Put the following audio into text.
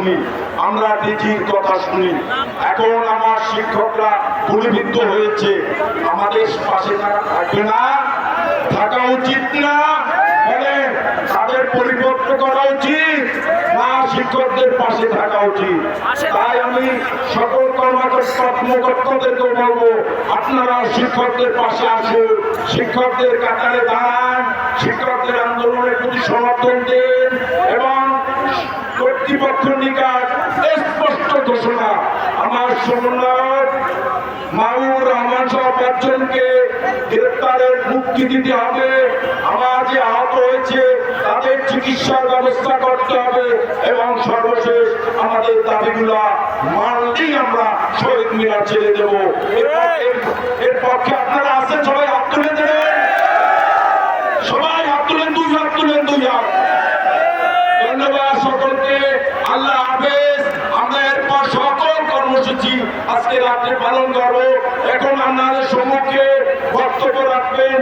শুনি, আমরা ডিজির কথা শুনি। এখন আমার শিক্ষকরা গুলিবিদ্ধ হয়েছে, আমাদের পাশে তারা থাকবে না, থাকা উচিত না? বলেন, তাদের পরিবর্তন করা উচিত না শিক্ষকদের পাশে থাকা উচিত? তাই আমি সকল কর্মকর্তাদেরকেও বলবো, আপনারা শিক্ষকদের পাশে আসুন, শিক্ষকদের কাতারে দাঁড়ান, শিক্ষকদের আন্দোলনের প্রতি সমর্থন দেন এবং কর্তৃপক্ষ নিকট স্পষ্ট ঘোষণা, আমার সমন্বয়ক মাহবুবুর রহমান সহ 5 জনকে গ্রেপ্তারের মুক্তি দিতে হবে। আমার যে আহত হয়েছে তাদের চিকিৎসার ব্যবস্থা করতে হবে এবং সর্বশেষ আমাদের দাবিগুলা মানলেই আমরা শহীদ মিনার ছেড়ে দেব। এর পক্ষে আপনারা আছেন? সবাই হাত তুলে দেবেন, সবাই হাত তুলেন, 2 হাত তুলেন, 2 হাত। ধন্যবাদ সকলকে, আল্লাহ হাফেজ। আমরা এরপর সকল কর্মসূচি আজকে রাত্রে পালন করবো। এখন আপনাদের সম্মুখে বক্তব্য রাখবেন